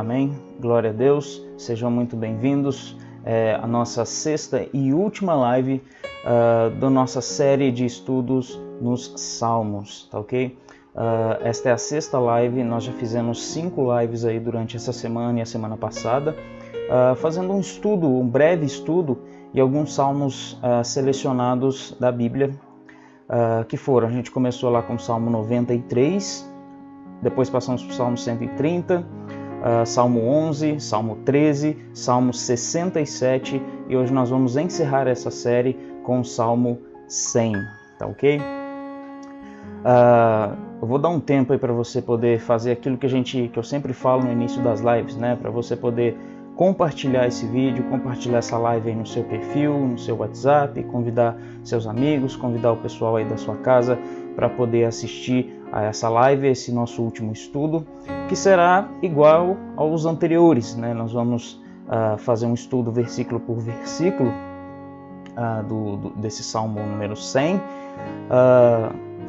Amém? Glória a Deus, sejam muito bem-vindos à nossa sexta e última live da nossa série de estudos nos Salmos, tá ok? Esta é a sexta live, nós já fizemos 5 lives aí durante essa semana e a semana passada, fazendo um estudo, um breve estudo e alguns salmos selecionados da Bíblia, que foram, a gente começou lá com o Salmo 93, depois passamos para o Salmo 130, Salmo 11, Salmo 13, Salmo 67 e hoje nós vamos encerrar essa série com o Salmo 100, tá ok? Eu vou dar um tempo aí para você poder fazer aquilo que eu sempre falo no início das lives, né? Para você poder compartilhar esse vídeo, compartilhar essa live aí no seu perfil, no seu WhatsApp, convidar seus amigos, convidar o pessoal aí da sua casa para poder assistir a essa live, esse nosso último estudo, que será igual aos anteriores, né? Nós vamos fazer um estudo versículo por versículo desse Salmo número 100,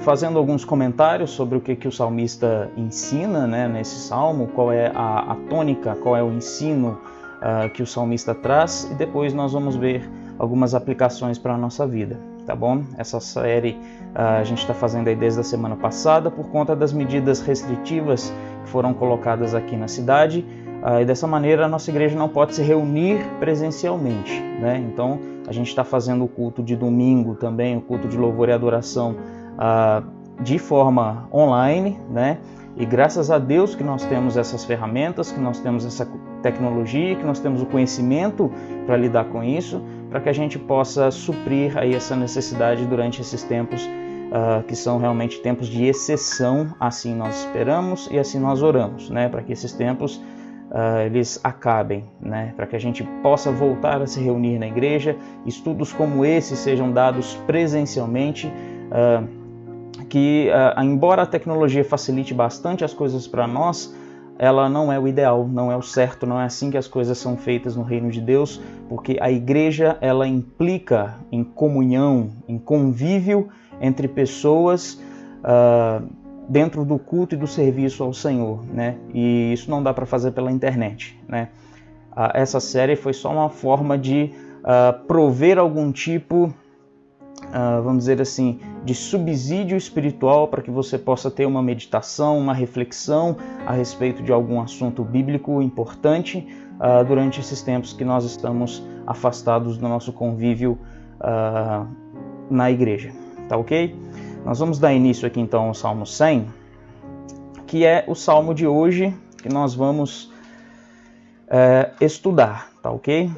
fazendo alguns comentários sobre o que o salmista ensina, né, nesse salmo, qual é a tônica, qual é o ensino que o salmista traz, e depois nós vamos ver algumas aplicações para a nossa vida, tá bom? Essa série a gente está fazendo aí desde a semana passada por conta das medidas restritivas que foram colocadas aqui na cidade, e dessa maneira a nossa igreja não pode se reunir presencialmente, né? Então a gente está fazendo o culto de domingo também, o culto de louvor e adoração de forma online, né? E graças a Deus que nós temos essas ferramentas, que nós temos essa tecnologia, que nós temos o conhecimento para lidar com isso, para que a gente possa suprir aí essa necessidade durante esses tempos que são realmente tempos de exceção, assim nós esperamos e assim nós oramos, né? Para que esses tempos eles acabem, né? Para que a gente possa voltar a se reunir na igreja, estudos como esse sejam dados presencialmente, embora a tecnologia facilite bastante as coisas para nós, ela não é o ideal, não é o certo, não é assim que as coisas são feitas no reino de Deus, porque a igreja ela implica em comunhão, em convívio entre pessoas dentro do culto e do serviço ao Senhor, né? E isso não dá para fazer pela internet, né? Essa série foi só uma forma de prover algum tipo, vamos dizer assim, de subsídio espiritual para que você possa ter uma meditação, uma reflexão a respeito de algum assunto bíblico importante durante esses tempos que nós estamos afastados do nosso convívio na igreja, tá ok? Nós vamos dar início aqui então ao Salmo 100, que é o salmo de hoje que nós vamos estudar, tá ok?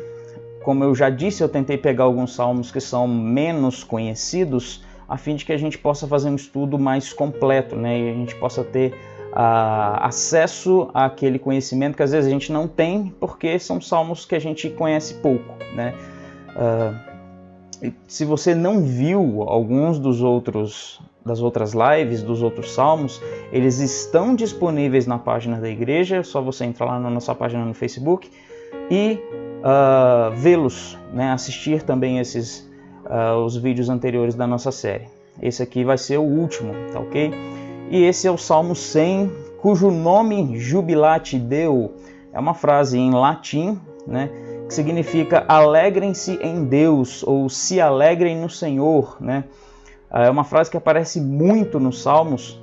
Como eu já disse, eu tentei pegar alguns salmos que são menos conhecidos, a fim de que a gente possa fazer um estudo mais completo, né? E a gente possa ter acesso àquele conhecimento que às vezes a gente não tem, porque são salmos que a gente conhece pouco, né? Se você não viu alguns das outras lives, dos outros salmos, eles estão disponíveis na página da igreja, é só você entrar lá na nossa página no Facebook e vê-los, né? Assistir também os vídeos anteriores da nossa série. Esse aqui vai ser o último, tá ok? E esse é o Salmo 100, cujo nome Jubilate Deo é uma frase em latim, né? Que significa alegrem-se em Deus ou se alegrem no Senhor, né? É uma frase que aparece muito nos Salmos,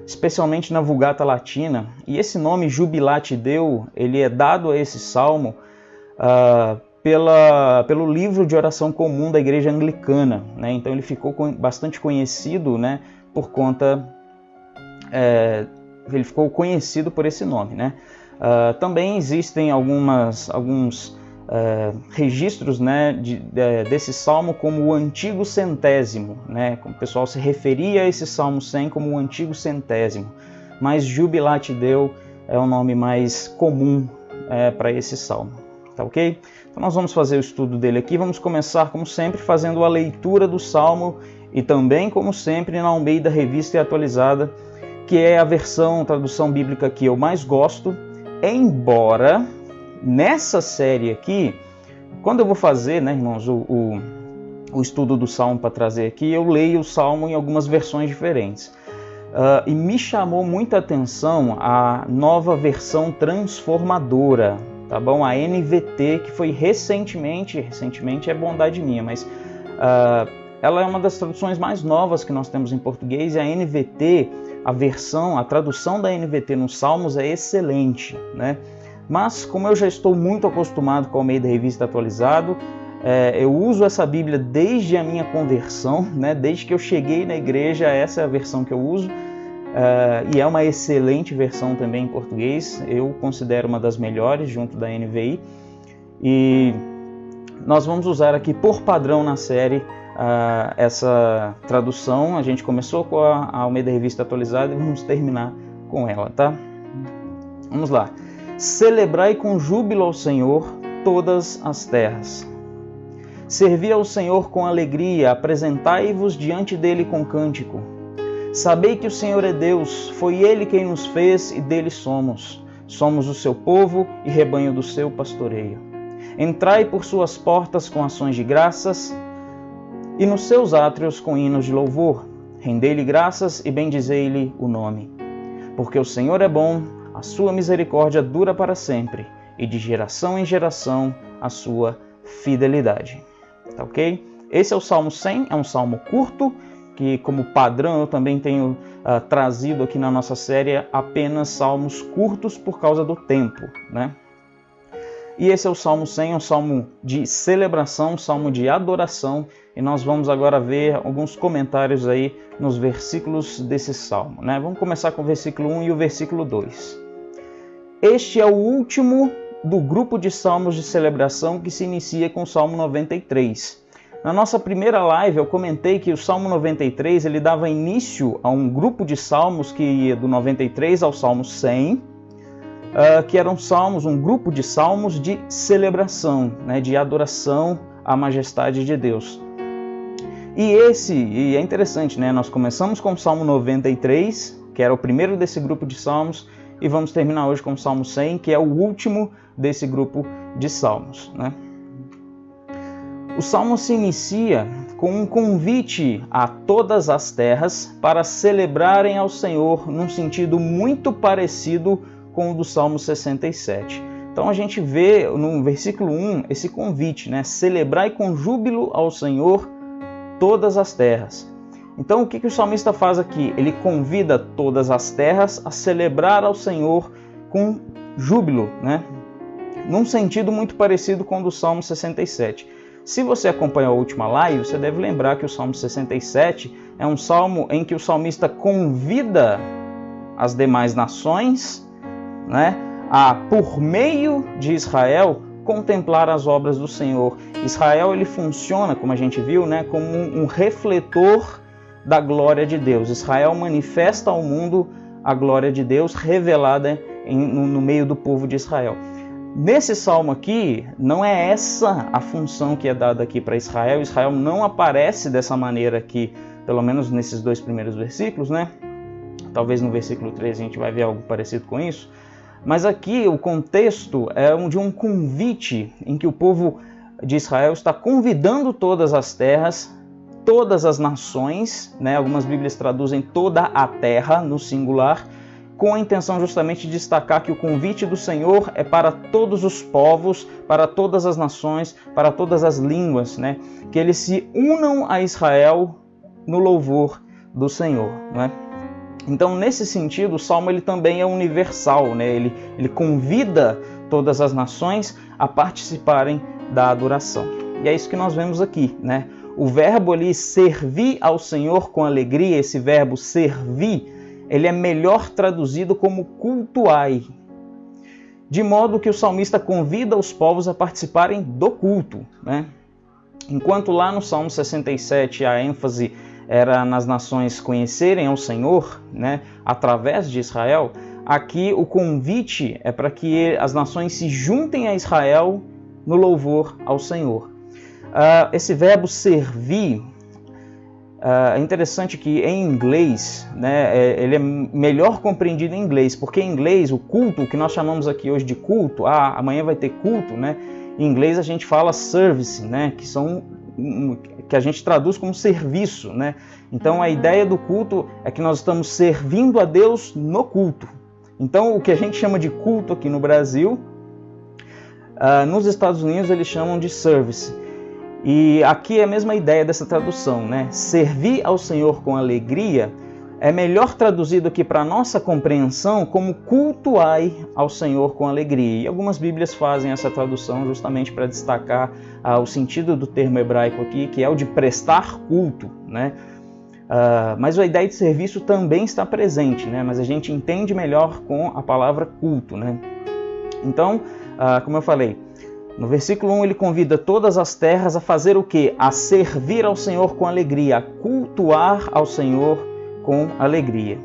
especialmente na Vulgata Latina, e esse nome Jubilate Deo, ele é dado a esse salmo pelo livro de oração comum da Igreja Anglicana, né? Então ele ficou bastante conhecido, né? Por conta, ele ficou conhecido por esse nome, né? Também existem alguns registros, né, desse salmo como o antigo centésimo, né? O pessoal se referia a esse salmo 100 como o antigo centésimo, mas Jubilate Deo é o nome mais comum para esse salmo, tá ok? Então nós vamos fazer o estudo dele aqui, vamos começar como sempre fazendo a leitura do salmo e também como sempre na Almeida Revista e Atualizada, que é a tradução bíblica que eu mais gosto, embora nessa série aqui, quando eu vou fazer, né, irmãos, o estudo do Salmo para trazer aqui, eu leio o Salmo em algumas versões diferentes. e me chamou muita atenção a nova versão transformadora, tá bom? A NVT, que foi recentemente é bondade minha, mas ela é uma das traduções mais novas que nós temos em português, e a NVT, a tradução da NVT nos Salmos é excelente, né? Mas como eu já estou muito acostumado com o Almeida Revista Atualizado, eu uso essa Bíblia desde a minha conversão, né? Desde que eu cheguei na igreja, essa é a versão que eu uso, e é uma excelente versão também em português, eu considero uma das melhores junto da NVI, e nós vamos usar aqui por padrão na série essa tradução. A gente começou com a Almeida Revista Atualizada e vamos terminar com ela, tá? Vamos lá. Celebrai com júbilo ao Senhor todas as terras. Servi ao Senhor com alegria, apresentai-vos diante dele com cântico. Sabei que o Senhor é Deus, foi ele quem nos fez e dele somos. Somos o seu povo e rebanho do seu pastoreio. Entrai por suas portas com ações de graças e nos seus átrios com hinos de louvor. Rendei-lhe graças e bendizei-lhe o nome. Porque o Senhor é bom, a sua misericórdia dura para sempre, e de geração em geração a sua fidelidade. Tá ok? Esse é o Salmo 100, é um salmo curto, que como padrão eu também tenho trazido aqui na nossa série apenas salmos curtos por causa do tempo, né? E esse é o Salmo 100, um salmo de celebração, um salmo de adoração, e nós vamos agora ver alguns comentários aí nos versículos desse salmo, né? Vamos começar com o versículo 1 e o versículo 2. Este é o último do grupo de salmos de celebração que se inicia com o Salmo 93. Na nossa primeira live eu comentei que o Salmo 93 ele dava início a um grupo de salmos que ia do 93 ao Salmo 100, que eram salmos, um grupo de salmos de celebração, né, de adoração à majestade de Deus. E é interessante, né? Nós começamos com o Salmo 93, que era o primeiro desse grupo de salmos, e vamos terminar hoje com o Salmo 100, que é o último desse grupo de salmos, né? O salmo se inicia com um convite a todas as terras para celebrarem ao Senhor num sentido muito parecido com o do Salmo 67. Então a gente vê no versículo 1 esse convite, né? Celebrai com júbilo ao Senhor todas as terras. Então o que o salmista faz aqui? Ele convida todas as terras a celebrar ao Senhor com júbilo, né? Num sentido muito parecido com o do Salmo 67. Se você acompanhou a última live, você deve lembrar que o Salmo 67 é um salmo em que o salmista convida as demais nações, né, a, por meio de Israel, contemplar as obras do Senhor. Israel ele funciona, como a gente viu, né, como um refletor da glória de Deus. Israel manifesta ao mundo a glória de Deus revelada no meio do povo de Israel. Nesse salmo aqui, não é essa a função que é dada aqui para Israel. Israel não aparece dessa maneira aqui, pelo menos nesses dois primeiros versículos, né? Talvez no versículo 3 a gente vai ver algo parecido com isso. Mas aqui o contexto é de um convite em que o povo de Israel está convidando todas as terras, todas as nações, né? Algumas Bíblias traduzem toda a terra no singular, com a intenção justamente de destacar que o convite do Senhor é para todos os povos, para todas as nações, para todas as línguas, né? Que eles se unam a Israel no louvor do Senhor, né? Então, nesse sentido, o Salmo ele também é universal, né? Ele convida todas as nações a participarem da adoração. E é isso que nós vemos aqui, né? O verbo ali, servir ao Senhor com alegria, esse verbo servir, ele é melhor traduzido como cultuai. De modo que o salmista convida os povos a participarem do culto, né? Enquanto lá no Salmo 67 a ênfase era nas nações conhecerem ao Senhor, né, através de Israel, aqui o convite é para que as nações se juntem a Israel no louvor ao Senhor. Esse verbo servir, é interessante que em inglês, né, ele é melhor compreendido em inglês, porque em inglês o culto, o que nós chamamos aqui hoje de culto, amanhã vai ter culto, né? Em inglês a gente fala service, né, que são que a gente traduz como serviço, né? Então a ideia do culto é que nós estamos servindo a Deus no culto. Então o que a gente chama de culto aqui no Brasil, nos Estados Unidos eles chamam de service. E aqui é a mesma ideia dessa tradução, né? Servir ao Senhor com alegria é melhor traduzido aqui para a nossa compreensão como cultuai ao Senhor com alegria. E algumas Bíblias fazem essa tradução justamente para destacar o sentido do termo hebraico aqui, que é o de prestar culto, né? Mas a ideia de serviço também está presente, né? Mas a gente entende melhor com a palavra culto, né? Então, como eu falei, no versículo 1 ele convida todas as terras a fazer o quê? A servir ao Senhor com alegria, a cultuar ao Senhor com alegria.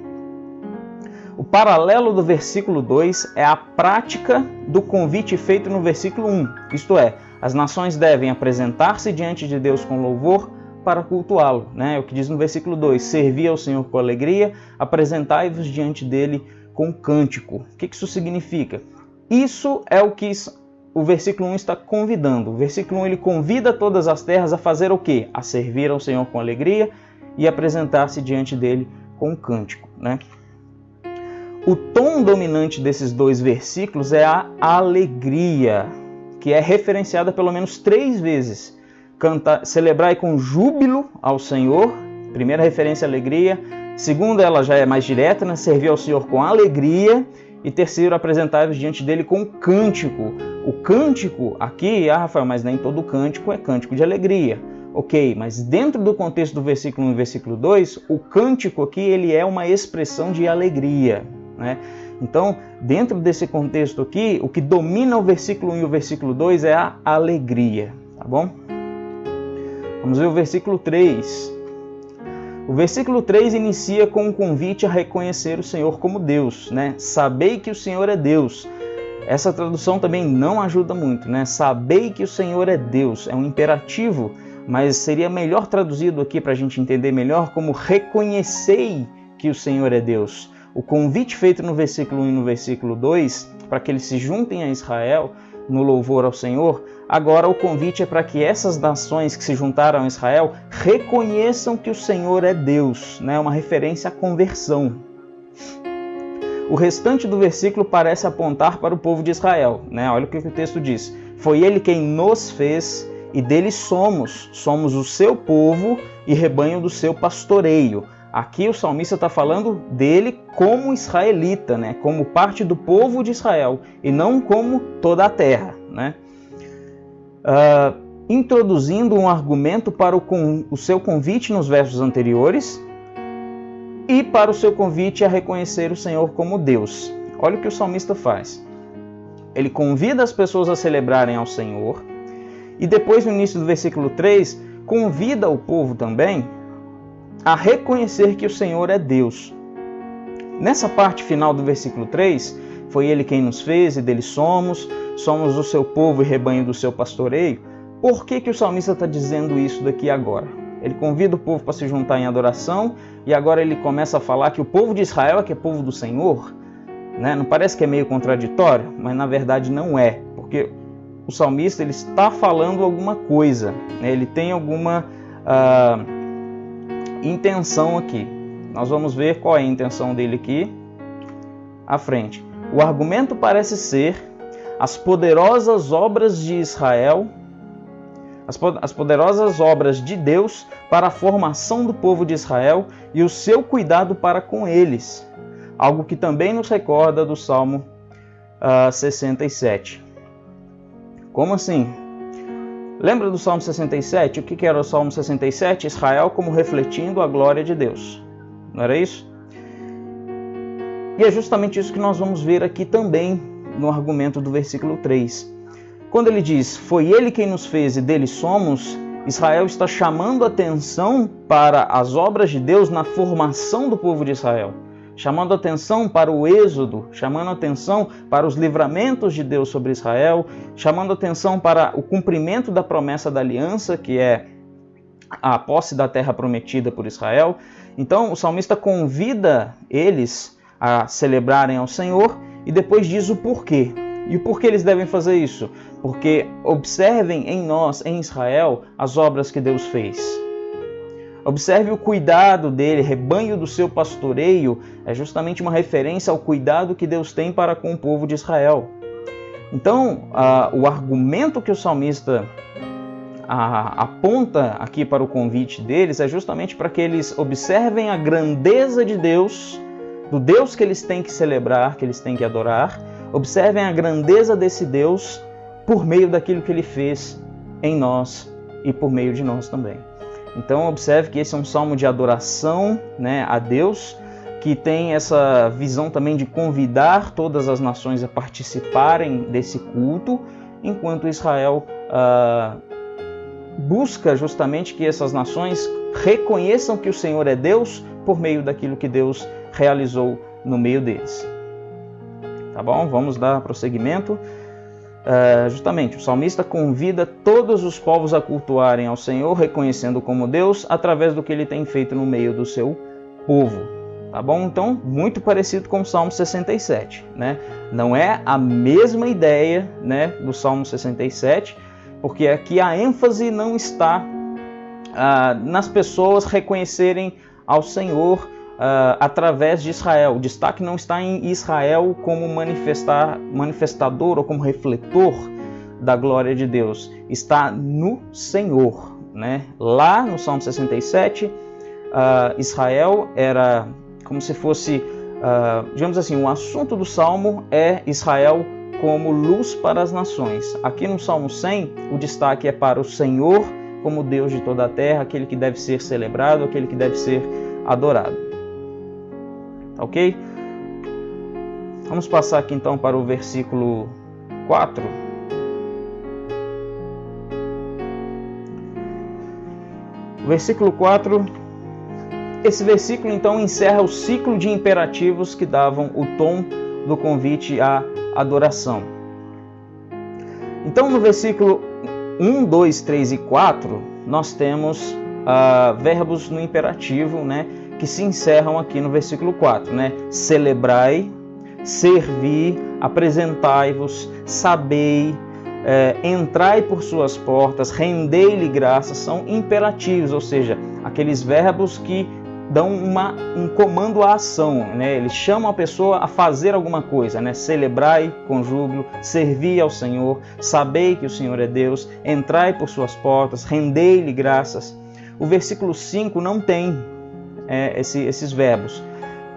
O paralelo do versículo 2 é a prática do convite feito no versículo 1. Isto é, as nações devem apresentar-se diante de Deus com louvor para cultuá-lo, né? O que diz no versículo 2, servir ao Senhor com alegria, apresentai-vos diante dele com cântico. O que isso significa? Isso é o que o versículo 1 está convidando. O versículo 1 ele convida todas as terras a fazer o quê? A servir ao Senhor com alegria e apresentar-se diante dele com cântico, né? O tom dominante desses dois versículos é a alegria, que é referenciada pelo menos 3 vezes. Celebrai com júbilo ao Senhor, primeira referência à alegria. Segunda, ela já é mais direta, né? Servir ao Senhor com alegria. E terceiro, apresentai-vos diante dele com cântico. O cântico aqui, Rafael, mas nem todo cântico é cântico de alegria. Ok, mas dentro do contexto do versículo 1 e versículo 2, o cântico aqui ele é uma expressão de alegria, né? Então, dentro desse contexto aqui, o que domina o versículo 1 e o versículo 2 é a alegria, tá bom? Vamos ver o versículo 3. O versículo 3 inicia com um convite a reconhecer o Senhor como Deus, né? Sabei que o Senhor é Deus. Essa tradução também não ajuda muito, né? Sabei que o Senhor é Deus, é um imperativo, mas seria melhor traduzido aqui para a gente entender melhor como reconhecei que o Senhor é Deus. O convite feito no versículo 1 e no versículo 2, para que eles se juntem a Israel no louvor ao Senhor, agora o convite é para que essas nações que se juntaram a Israel reconheçam que o Senhor é Deus, né? Uma referência à conversão. O restante do versículo parece apontar para o povo de Israel, né? Olha o que o texto diz. Foi ele quem nos fez e dele somos o seu povo e rebanho do seu pastoreio. Aqui o salmista está falando dele como israelita, né? Como parte do povo de Israel e não como toda a terra, né? Introduzindo um argumento para o seu convite nos versos anteriores e para o seu convite a reconhecer o Senhor como Deus. Olha o que o salmista faz. Ele convida as pessoas a celebrarem ao Senhor e depois, no início do versículo 3, convida o povo também a reconhecer que o Senhor é Deus. Nessa parte final do versículo 3, foi ele quem nos fez e dele somos o seu povo e rebanho do seu pastoreio. Por que o salmista está dizendo isso daqui agora? Ele convida o povo para se juntar em adoração e agora ele começa a falar que o povo de Israel é que é povo do Senhor, né? Não parece que é meio contraditório, mas na verdade não é, porque o salmista ele está falando alguma coisa, né? Ele tem alguma intenção aqui. Nós vamos ver qual é a intenção dele aqui à frente. O argumento parece ser as poderosas obras de Israel, as poderosas obras de Deus para a formação do povo de Israel e o seu cuidado para com eles. Algo que também nos recorda do Salmo 67. Como assim? Lembra do Salmo 67? O que era o Salmo 67? Israel como refletindo a glória de Deus. Não era isso? E é justamente isso que nós vamos ver aqui também no argumento do versículo 3. Quando ele diz, foi ele quem nos fez e dele somos, Israel está chamando atenção para as obras de Deus na formação do povo de Israel. Chamando atenção para o êxodo, chamando atenção para os livramentos de Deus sobre Israel, chamando atenção para o cumprimento da promessa da aliança, que é a posse da terra prometida por Israel. Então o salmista convida eles a celebrarem ao Senhor e depois diz o porquê. E o porquê eles devem fazer isso? porque observem em nós, em Israel, as obras que Deus fez. Observe o cuidado dele, rebanho do seu pastoreio, é justamente uma referência ao cuidado que Deus tem para com o povo de Israel. Então, o argumento que o salmista aponta aqui para o convite deles é justamente para que eles observem a grandeza de Deus, do Deus que eles têm que celebrar, que eles têm que adorar. Observem a grandeza desse Deus por meio daquilo que ele fez em nós e por meio de nós também. Então observe que esse é um salmo de adoração, né, a Deus, que tem essa visão também de convidar todas as nações a participarem desse culto, enquanto Israel busca justamente que essas nações reconheçam que o Senhor é Deus por meio daquilo que Deus realizou no meio deles. Tá bom? Vamos dar prosseguimento. Justamente, o salmista convida todos os povos a cultuarem ao Senhor, reconhecendo como Deus, através do que ele tem feito no meio do seu povo. Tá bom? Então, muito parecido com o Salmo 67. Né? Não é a mesma ideia, né, do Salmo 67, porque aqui a ênfase não está nas pessoas reconhecerem ao Senhor através de Israel. O destaque não está em Israel como manifestador ou como refletor da glória de Deus. Está no Senhor. Né? Lá no Salmo 67, Israel era como se fosse, digamos assim, o assunto do Salmo é Israel como luz para as nações. Aqui no Salmo 100, o destaque é para o Senhor como Deus de toda a terra, aquele que deve ser celebrado, aquele que deve ser adorado. Ok? Vamos passar aqui então para o versículo 4. O versículo 4, esse versículo então encerra o ciclo de imperativos que davam o tom do convite à adoração. Então no versículo 1, 2, 3 e 4, nós temos verbos no imperativo, né, que se encerram aqui no versículo 4, né? Celebrai, servi, apresentai-vos, sabei, entrai por suas portas, rendei-lhe graças, são imperativos, ou seja, aqueles verbos que dão um comando à ação, né? Eles chamam a pessoa a fazer alguma coisa, né? Celebrai com júbilo, servi ao Senhor, sabei que o Senhor é Deus, entrai por suas portas, rendei-lhe graças. O versículo 5 não tem esses verbos.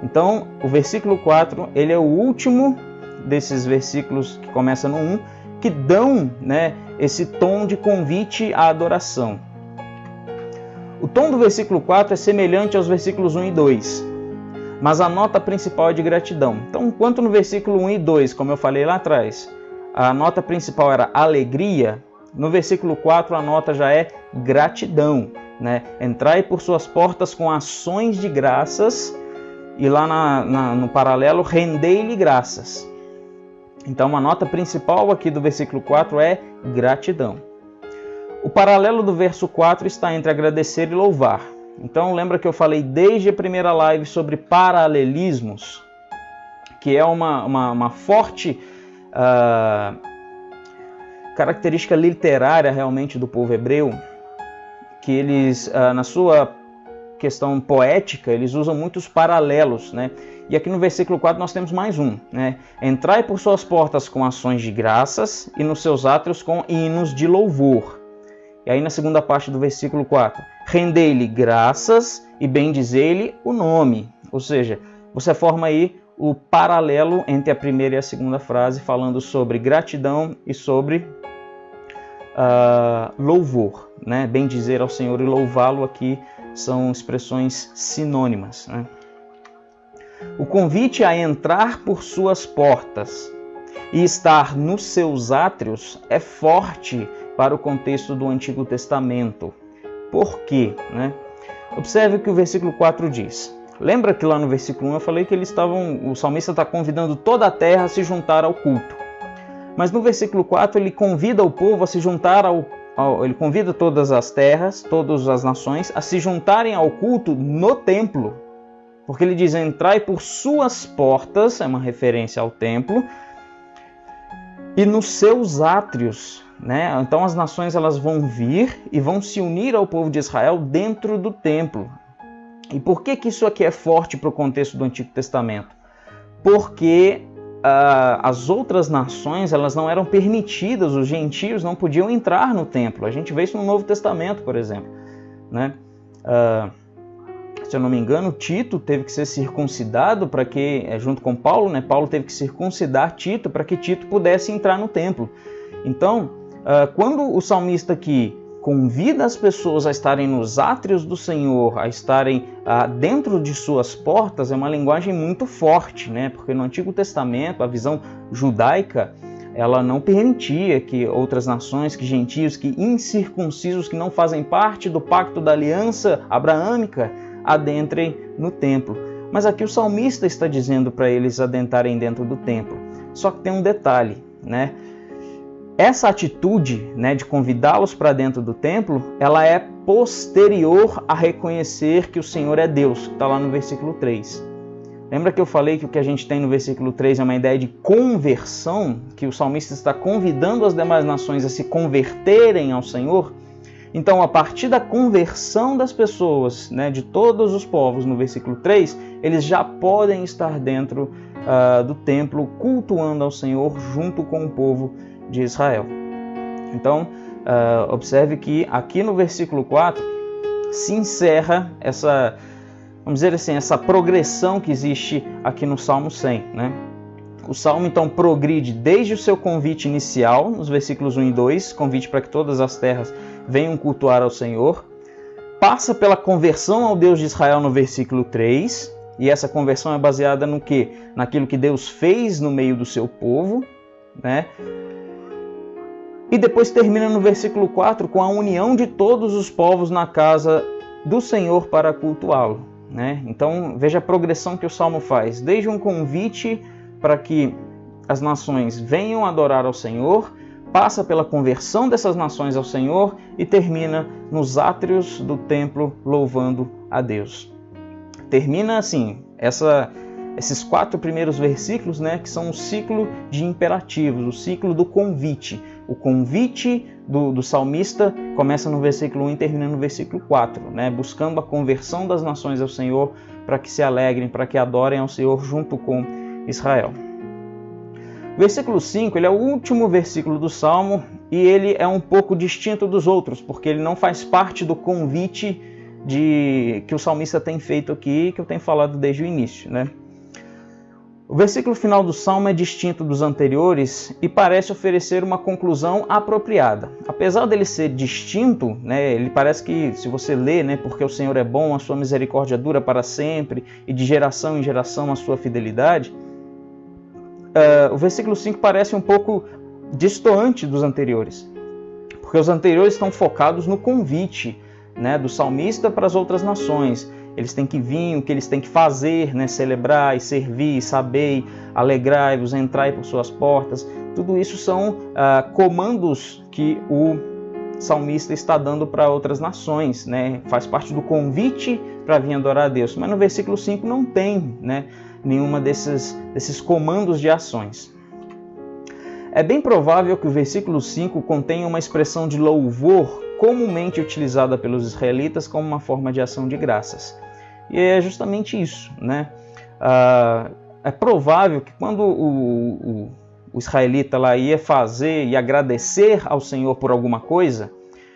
Então, o versículo 4, ele é o último desses versículos que começa no 1, que dão, né, esse tom de convite à adoração. O tom do versículo 4 é semelhante aos versículos 1 e 2, mas a nota principal é de gratidão. Então, enquanto no versículo 1 e 2, como eu falei lá atrás, a nota principal era alegria, no versículo 4 a nota já é gratidão. Né? Entrai por suas portas com ações de graças, e lá no paralelo, rendei-lhe graças. Então a nota principal aqui do versículo 4 é gratidão. O paralelo do verso 4 está entre agradecer e louvar. Então lembra que eu falei desde a primeira live sobre paralelismos, que é uma forte característica literária realmente do povo hebreu, que eles, na sua questão poética, eles usam muitos paralelos, né? E aqui no versículo 4 nós temos mais um, né? Entrai por suas portas com ações de graças e nos seus átrios com hinos de louvor. E aí na segunda parte do versículo 4, rendei-lhe graças e bendizei-lhe o nome. Ou seja, você forma aí o paralelo entre a primeira e a segunda frase, falando sobre gratidão e sobre louvor, né? Bem dizer ao Senhor e louvá-lo aqui são expressões sinônimas, né? O convite a entrar por suas portas e estar nos seus átrios é forte para o contexto do Antigo Testamento. Por quê? Né? Observe o que o versículo 4 diz. Lembra que lá no versículo 1 eu falei que o salmista está convidando toda a terra a se juntar ao culto. Mas no versículo 4 ele convida o povo a se juntar ele convida todas as terras, todas as nações a se juntarem ao culto no templo. Porque ele diz, entrai por suas portas, é uma referência ao templo, e nos seus átrios, né? Então as nações elas vão vir e vão se unir ao povo de Israel dentro do templo. E por que isso aqui é forte para o contexto do Antigo Testamento? Porque as outras nações elas não eram permitidas, os gentios não podiam entrar no templo. A gente vê isso no Novo Testamento, por exemplo, né? Se eu não me engano, Tito teve que ser circuncidado para que, junto com Paulo, né? Paulo teve que circuncidar Tito para que Tito pudesse entrar no templo. Então, quando o salmista aqui convida as pessoas a estarem nos átrios do Senhor, a estarem dentro de suas portas, é uma linguagem muito forte, né? Porque no Antigo Testamento, a visão judaica, ela não permitia que outras nações, que gentios, que incircuncisos, que não fazem parte do pacto da aliança abraâmica, adentrem no templo. Mas aqui o salmista está dizendo para eles adentrarem dentro do templo. Só que tem um detalhe, né? Essa atitude, né, de convidá-los para dentro do templo, ela é posterior a reconhecer que o Senhor é Deus, que está lá no versículo 3. Lembra que eu falei que o que a gente tem no versículo 3 é uma ideia de conversão, que o salmista está convidando as demais nações a se converterem ao Senhor? Então, a partir da conversão das pessoas, né, de todos os povos, no versículo 3, eles já podem estar dentro do templo, cultuando ao Senhor junto com o povo de Israel. Então, observe que aqui no versículo 4 se encerra essa, vamos dizer assim, essa progressão que existe aqui no Salmo 100, né? O Salmo então progride desde o seu convite inicial, nos versículos 1 e 2, convite para que todas as terras venham cultuar ao Senhor, passa pela conversão ao Deus de Israel no versículo 3, e essa conversão é baseada no quê? Naquilo que Deus fez no meio do seu povo, né? E depois termina no versículo 4 com a união de todos os povos na casa do Senhor para cultuá-lo, né? Então veja a progressão que o Salmo faz, desde um convite para que as nações venham adorar ao Senhor, passa pela conversão dessas nações ao Senhor e termina nos átrios do templo louvando a Deus. Termina assim, esses 4 primeiros versículos, né, que são o ciclo de imperativos, o ciclo do convite. O convite do salmista começa no versículo 1 e termina no versículo 4, né, buscando a conversão das nações ao Senhor para que se alegrem, para que adorem ao Senhor junto com Israel. O versículo 5 ele é o último versículo do Salmo e ele é um pouco distinto dos outros, porque ele não faz parte do convite que o salmista tem feito aqui, que eu tenho falado desde o início, né? O versículo final do Salmo é distinto dos anteriores e parece oferecer uma conclusão apropriada. Apesar dele ser distinto, né, ele parece que, se você lê, né, porque o Senhor é bom, a sua misericórdia dura para sempre e de geração em geração a sua fidelidade, o versículo 5 parece um pouco distoante dos anteriores, porque os anteriores estão focados no convite, né, do salmista para as outras nações. Eles têm que vir, o que eles têm que fazer, né, celebrar e servir, saber, alegrai-vos, entrai por suas portas. Tudo isso são comandos que o salmista está dando para outras nações, né? Faz parte do convite para vir adorar a Deus. Mas no versículo 5 não tem, né, nenhuma desses comandos de ações. É bem provável que o versículo 5 contenha uma expressão de louvor comumente utilizada pelos israelitas como uma forma de ação de graças. E é justamente isso, né? É provável que quando o israelita lá ia fazer e agradecer ao Senhor por alguma coisa,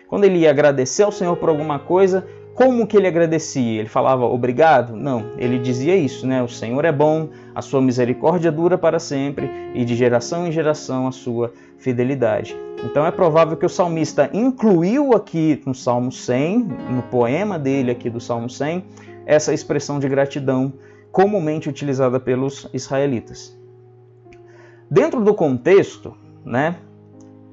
quando ele ia agradecer ao Senhor por alguma coisa, como que ele agradecia? Ele falava obrigado? Não, ele dizia isso, né? O Senhor é bom, a sua misericórdia dura para sempre e de geração em geração a sua fidelidade. Então é provável que o salmista incluiu aqui no Salmo 100, no poema dele aqui do Salmo 100, essa expressão de gratidão comumente utilizada pelos israelitas. Dentro do contexto, né,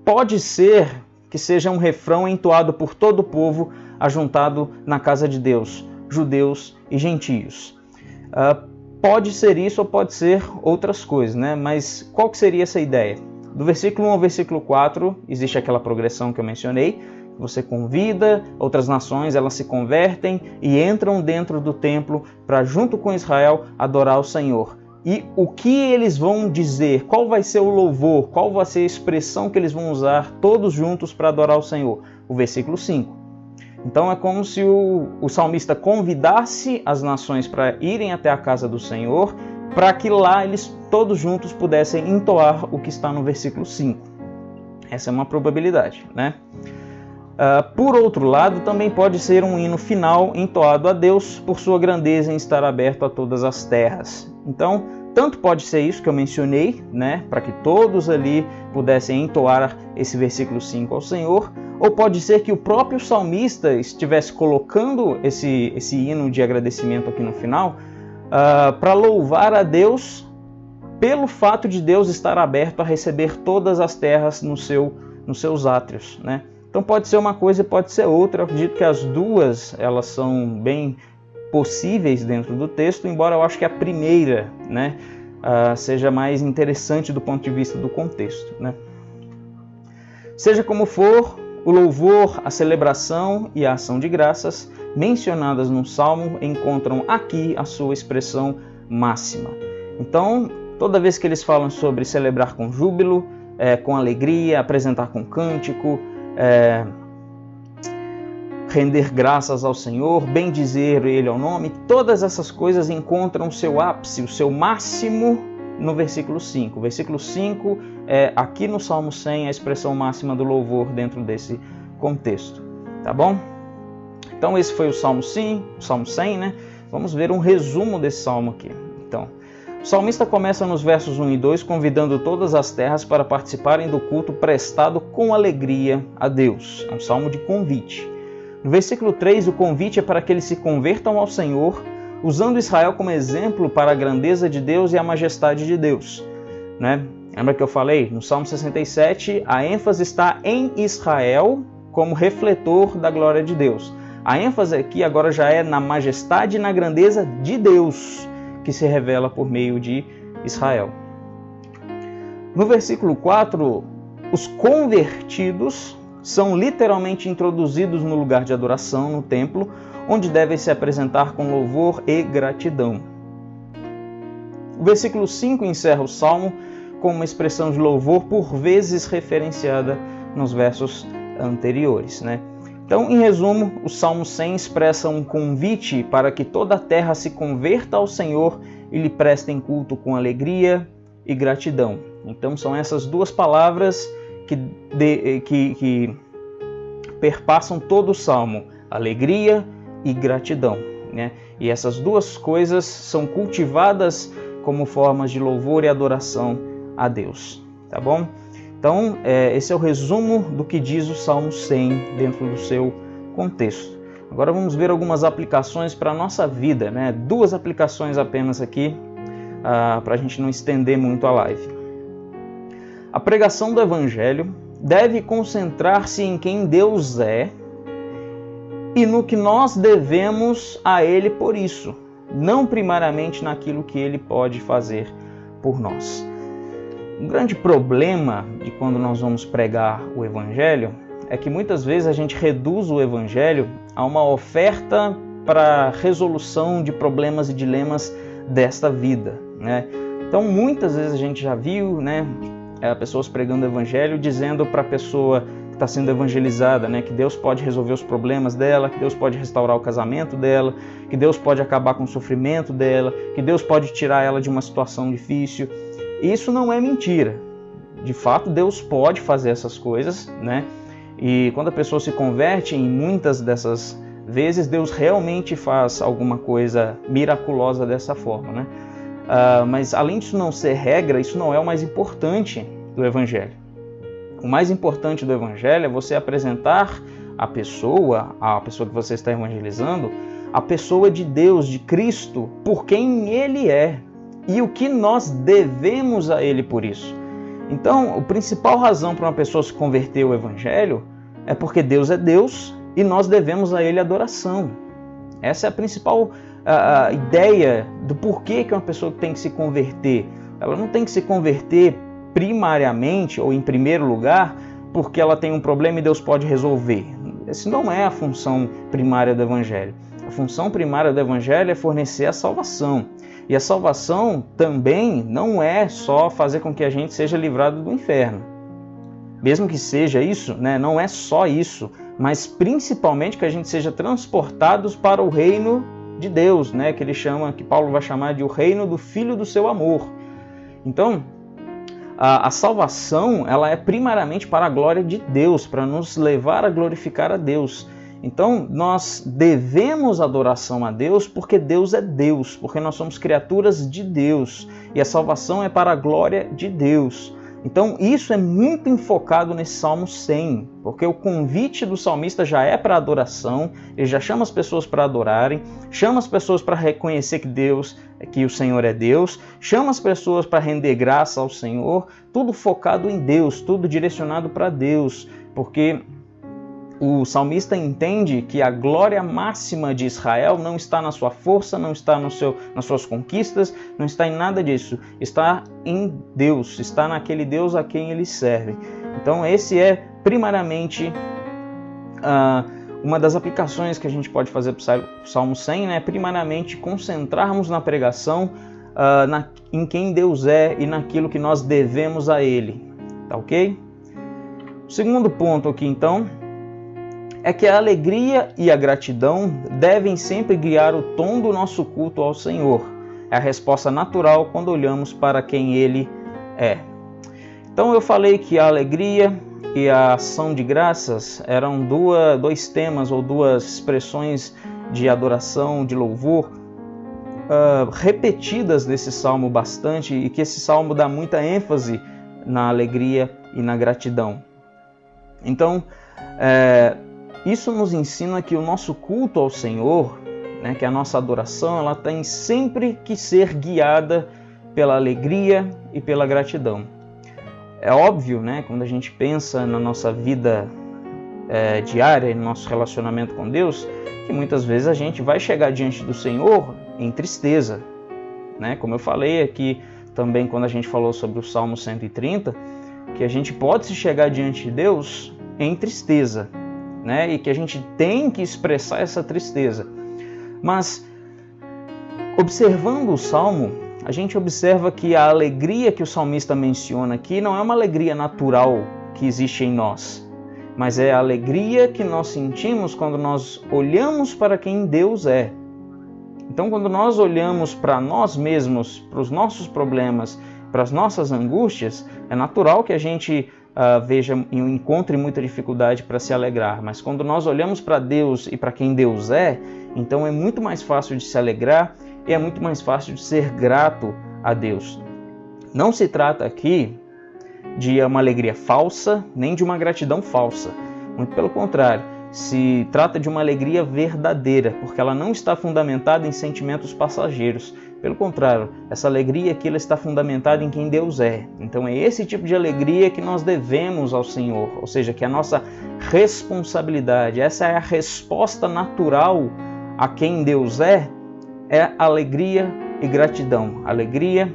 pode ser que seja um refrão entoado por todo o povo ajuntado na casa de Deus, judeus e gentios. Pode ser isso ou pode ser outras coisas, né? Mas qual que seria essa ideia? Do versículo 1 ao versículo 4 existe aquela progressão que eu mencionei. Você convida outras nações, elas se convertem e entram dentro do templo para, junto com Israel, adorar o Senhor. E o que eles vão dizer? Qual vai ser o louvor? Qual vai ser a expressão que eles vão usar todos juntos para adorar o Senhor? O versículo 5. Então é como se o salmista convidasse as nações para irem até a casa do Senhor, para que lá eles todos juntos pudessem entoar o que está no versículo 5. Essa é uma probabilidade, né? Por outro lado, também pode ser um hino final entoado a Deus por sua grandeza em estar aberto a todas as terras. Então, tanto pode ser isso que eu mencionei, né, para que todos ali pudessem entoar esse versículo 5 ao Senhor, ou pode ser que o próprio salmista estivesse colocando esse hino de agradecimento aqui no final, para louvar a Deus pelo fato de Deus estar aberto a receber todas as terras nos seus átrios, né? Então pode ser uma coisa e pode ser outra. Eu acredito que as duas elas são bem possíveis dentro do texto, embora eu acho que a primeira, né, seja mais interessante do ponto de vista do contexto, né? Seja como for, o louvor, a celebração e a ação de graças mencionadas no Salmo encontram aqui a sua expressão máxima. Então, toda vez que eles falam sobre celebrar com júbilo, com alegria, apresentar com cântico, render graças ao Senhor, bendizer Ele ao nome, todas essas coisas encontram o seu ápice, o seu máximo no versículo 5. O versículo 5 é aqui no Salmo 100 a expressão máxima do louvor dentro desse contexto, tá bom? Então esse foi o Salmo 100, né? Vamos ver um resumo desse Salmo aqui. Então, o salmista começa nos versos 1 e 2 convidando todas as terras para participarem do culto prestado com alegria a Deus. É um salmo de convite. No versículo 3, o convite é para que eles se convertam ao Senhor, usando Israel como exemplo para a grandeza de Deus e a majestade de Deus, né? Lembra que eu falei? No Salmo 67, a ênfase está em Israel como refletor da glória de Deus. A ênfase aqui agora já é na majestade e na grandeza de Deus, que se revela por meio de Israel. No versículo 4, os convertidos são literalmente introduzidos no lugar de adoração, no templo, onde devem se apresentar com louvor e gratidão. O versículo 5 encerra o salmo com uma expressão de louvor por vezes referenciada nos versos anteriores, né? Então, em resumo, o Salmo 100 expressa um convite para que toda a terra se converta ao Senhor e lhe prestem culto com alegria e gratidão. Então, são essas duas palavras que perpassam todo o Salmo, alegria e gratidão, né? E essas duas coisas são cultivadas como formas de louvor e adoração a Deus, tá bom? Então, esse é o resumo do que diz o Salmo 100 dentro do seu contexto. Agora vamos ver algumas aplicações para a nossa vida, né? 2 aplicações apenas aqui, para a gente não estender muito a live. A pregação do Evangelho deve concentrar-se em quem Deus é e no que nós devemos a Ele por isso, não primariamente naquilo que Ele pode fazer por nós. Um grande problema de quando nós vamos pregar o Evangelho é que muitas vezes a gente reduz o Evangelho a uma oferta para resolução de problemas e dilemas desta vida, né? Então muitas vezes a gente já viu, né, pessoas pregando o Evangelho dizendo para a pessoa que está sendo evangelizada, né, que Deus pode resolver os problemas dela, que Deus pode restaurar o casamento dela, que Deus pode acabar com o sofrimento dela, que Deus pode tirar ela de uma situação difícil. Isso não é mentira. De fato, Deus pode fazer essas coisas, né? E quando a pessoa se converte, em muitas dessas vezes, Deus realmente faz alguma coisa miraculosa dessa forma, né? Mas além disso não ser regra, isso não é o mais importante do Evangelho. O mais importante do Evangelho é você apresentar a pessoa que você está evangelizando, a pessoa de Deus, de Cristo, por quem Ele é. E o que nós devemos a Ele por isso. Então, a principal razão para uma pessoa se converter ao Evangelho é porque Deus é Deus e nós devemos a Ele adoração. Essa é a principal ideia do porquê que uma pessoa tem que se converter. Ela não tem que se converter primariamente ou em primeiro lugar porque ela tem um problema e Deus pode resolver. Essa não é a função primária do Evangelho. A função primária do Evangelho é fornecer a salvação. E a salvação também não é só fazer com que a gente seja livrado do inferno. Mesmo que seja isso, né, não é só isso, mas principalmente que a gente seja transportados para o reino de Deus, né, que Paulo vai chamar de o reino do Filho do seu amor. Então, a salvação, ela é primariamente para a glória de Deus, para nos levar a glorificar a Deus. Então, nós devemos adoração a Deus porque Deus é Deus, porque nós somos criaturas de Deus e a salvação é para a glória de Deus. Então, isso é muito enfocado nesse Salmo 100, porque o convite do salmista já é para adoração, ele já chama as pessoas para adorarem, chama as pessoas para reconhecer que o Senhor é Deus, chama as pessoas para render graça ao Senhor, tudo focado em Deus, tudo direcionado para Deus, porque o salmista entende que a glória máxima de Israel não está na sua força, não está nas suas conquistas, não está em nada disso. Está em Deus, está naquele Deus a quem ele serve. Então esse é primariamente uma das aplicações que a gente pode fazer para o Salmo 100, né? Primariamente concentrarmos na pregação em quem Deus é e naquilo que nós devemos a Ele. Tá ok? O segundo ponto aqui então é que a alegria e a gratidão devem sempre guiar o tom do nosso culto ao Senhor. É a resposta natural quando olhamos para quem Ele é. Então eu falei que a alegria e a ação de graças eram dois temas ou duas expressões de adoração, de louvor, repetidas nesse salmo bastante, e que esse salmo dá muita ênfase na alegria e na gratidão. Então, isso nos ensina que o nosso culto ao Senhor, né, que a nossa adoração, ela tem sempre que ser guiada pela alegria e pela gratidão. É óbvio, né, quando a gente pensa na nossa vida diária e no nosso relacionamento com Deus, que muitas vezes a gente vai chegar diante do Senhor em tristeza, né? Como eu falei aqui também quando a gente falou sobre o Salmo 130, que a gente pode se chegar diante de Deus em tristeza, né? E que a gente tem que expressar essa tristeza. Mas, observando o Salmo, a gente observa que a alegria que o salmista menciona aqui não é uma alegria natural que existe em nós, mas é a alegria que nós sentimos quando nós olhamos para quem Deus é. Então, quando nós olhamos para nós mesmos, para os nossos problemas, para as nossas angústias, é natural que a gente encontre muita dificuldade para se alegrar. Mas quando nós olhamos para Deus e para quem Deus é, então é muito mais fácil de se alegrar e é muito mais fácil de ser grato a Deus. Não se trata aqui de uma alegria falsa, nem de uma gratidão falsa. Muito pelo contrário, se trata de uma alegria verdadeira, porque ela não está fundamentada em sentimentos passageiros. Pelo contrário, essa alegria aqui ela está fundamentada em quem Deus é. Então é esse tipo de alegria que nós devemos ao Senhor, ou seja, que é a nossa responsabilidade. Essa é a resposta natural a quem Deus é alegria e gratidão. Alegria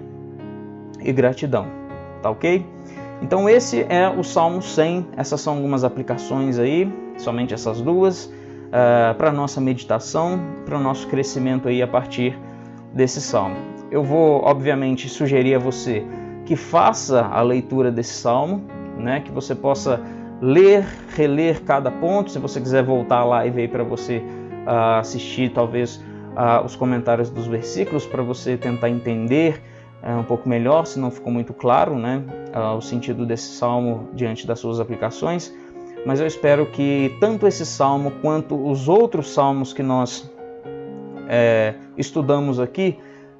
e gratidão, tá ok? Então esse é o Salmo 100, essas são algumas aplicações aí, somente essas duas, para a nossa meditação, para o nosso crescimento aí a partir desse Salmo. Eu vou, obviamente, sugerir a você que faça a leitura desse Salmo, né, que você possa ler, reler cada ponto, se você quiser voltar à live aí para você assistir talvez os comentários dos versículos, para você tentar entender um pouco melhor, se não ficou muito claro, né, o sentido desse salmo diante das suas aplicações. Mas eu espero que tanto esse salmo quanto os outros salmos que nós estudamos aqui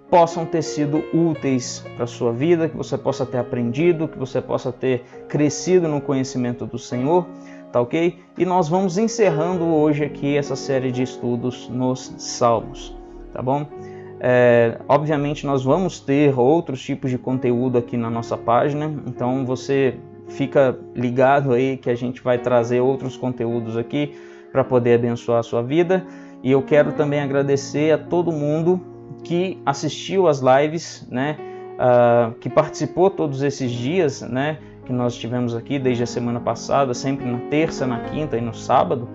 possam ter sido úteis para a sua vida, que você possa ter aprendido, que você possa ter crescido no conhecimento do Senhor, tá ok? E nós vamos encerrando hoje aqui essa série de estudos nos salmos, tá bom? Obviamente nós vamos ter outros tipos de conteúdo aqui na nossa página, então você fica ligado aí que a gente vai trazer outros conteúdos aqui para poder abençoar a sua vida. E eu quero também agradecer a todo mundo que assistiu às lives, né, que participou todos esses dias, né, que nós tivemos aqui desde a semana passada, sempre na terça, na quinta e no sábado.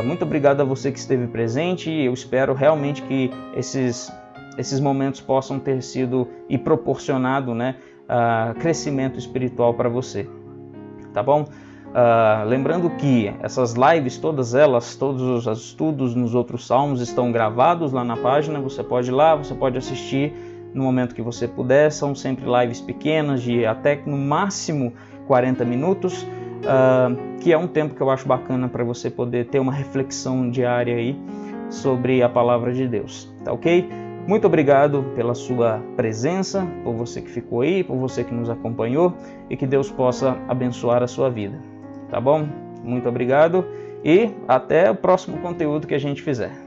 Muito obrigado a você que esteve presente. Eu espero realmente que esses esses momentos possam ter sido e proporcionado, né, crescimento espiritual para você, tá bom? Lembrando que essas lives, todos os estudos nos outros salmos estão gravados lá na página, você pode ir lá, você pode assistir no momento que você puder. São sempre lives pequenas, de até no máximo 40 minutos, que é um tempo que eu acho bacana para você poder ter uma reflexão diária aí sobre a palavra de Deus, tá ok? Muito obrigado pela sua presença, por você que ficou aí, por você que nos acompanhou, e que Deus possa abençoar a sua vida, tá bom? Muito obrigado e até o próximo conteúdo que a gente fizer.